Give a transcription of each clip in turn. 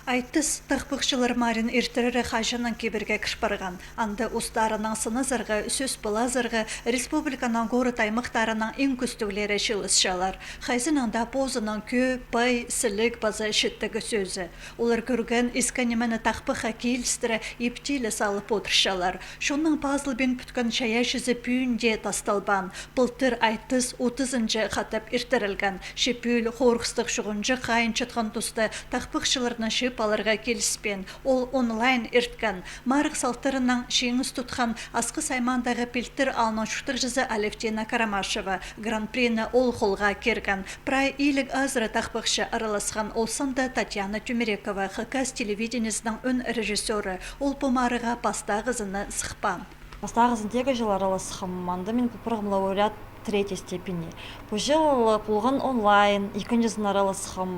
Айтыс тақпықшылар марин иртірі қажының кеберге кішпарған. Анды ұстарының сыны зырғы, сөз бұла зырғы, республиканың горыт аймақтарының ең күстіглері шылыс шалар. Хайзыныңда позының кө, пай, сілік базы шыттығы сөзі. Олар көрген исканемені тақпыға кейлістірі ептейлі салып отыршалар. Шонның пазыл бен бүткін шая жүзі пүйінде тасталбан. Бұлтыр айтыс 30-ыншы қатып иртірілген. Шепül, қорқыстық шығынжы қайын чытқан тұсты тақпықшыларына шып аларға келіспен. Ол онлайн ирткен. Марық салтырының шеңіз тұтқан асқы саймандағы пелтір алынан шүтір жүзі Алевтина Карамашева. Гран-прені ол қолға керген. Прай илік азыры тақпықшы араласқан олсында Татьяна Тюмерекова, Хакас телевидениесінің өн режиссері. Ол помарыға пастағызыны сықпан. Пастағызын тегі жыл араласқым. Манда мен пұпырғым лауреат третьей степени. Пожил пулган онлайн, иконжасын араласқым,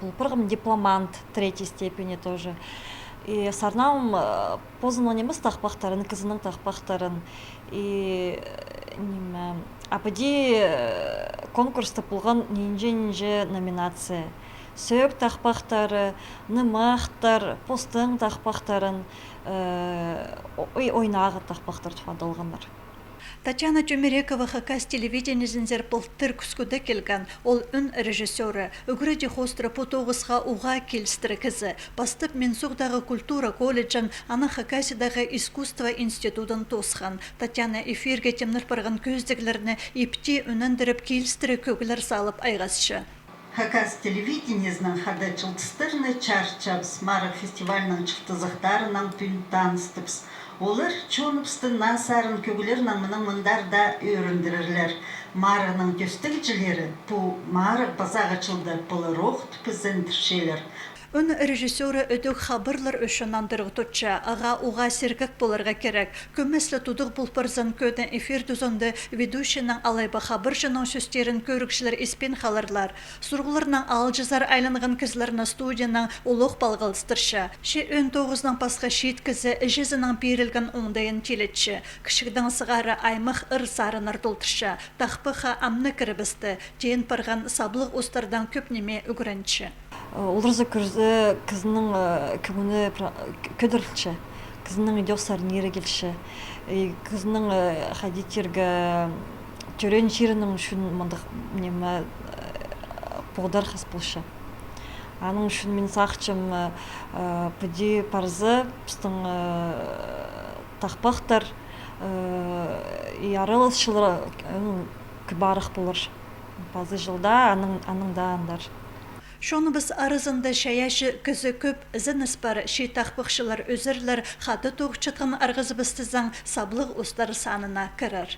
пулпырғым дипломант третьей степени тоже. И сарнам позын онеміз тақпақтарын, кызының тақпақтарын. И апади конкурста пулган нинже номинация. Сөйік тақпақтары, нымақтар, постың тақпақтарын, ойнағы тақпақтар тұфадылғандар. Татьяна Тюмерекова Хакас телевидениесіндер бұлттыр күскуді келген. Ол үн режиссері. Үгіреді хостыры потоғысға уға келістірі кізі. Бастып Менсуғдағы культура колледжін, аны Хакасидағы искусство институтын тосқан. Татьяна эфирге темнір барған көздігілеріні епте үніндіріп келістірі көгілер салып айғасшы. Хакас телевидениесінің хады жылтыстырны чарчапс, марық фестивальның чықтызықтарынан түн таныстыпс. Олар чоныпсты насарын көгілерінің мұның мұндарда өріндірірлер. Марының төстігіжілері бұл марық базағычылды бұлы роқ түпізін түршелер. Өн режиссері өтік хабырлар үшін андырғы тұтша, аға уға сергік болырға керек. Көмеслі тұдық бұлпырзын көдің эфир дүзінді ведущінің алайба хабыр жының сөстерін көрікшілер еспен қаларлар. Сұрғыларының алжызар айланған кізлеріні студияның олық балғалыстырша. Ше өн тоғызның пасқа шет кізі жезінің берілген оңдайын телетші. Кішігдің сығары аймық ыр-сарынар толтырша. Тақпыға амны кірібісті. Дейін парған саблық ұстардан көпнеме үгірінші. Оларызы кізінің көміні көдірілші. Кізінің идеосар нері келші. Кізінің қадеттергі түрен жерінің үшін мұндық бұғдар қас болшы. Аның үшін мен сақчым бүде парзы, бұстың тақпақтар, араласшылар күбарық болыр. Базы жылда аныңда андар. Шоны біз арызында шаяшы күзі көп зініс бар шей тақпықшылар өзірлер қады тоғчытқын арғызы біздізің саблық ұстар санына кірір.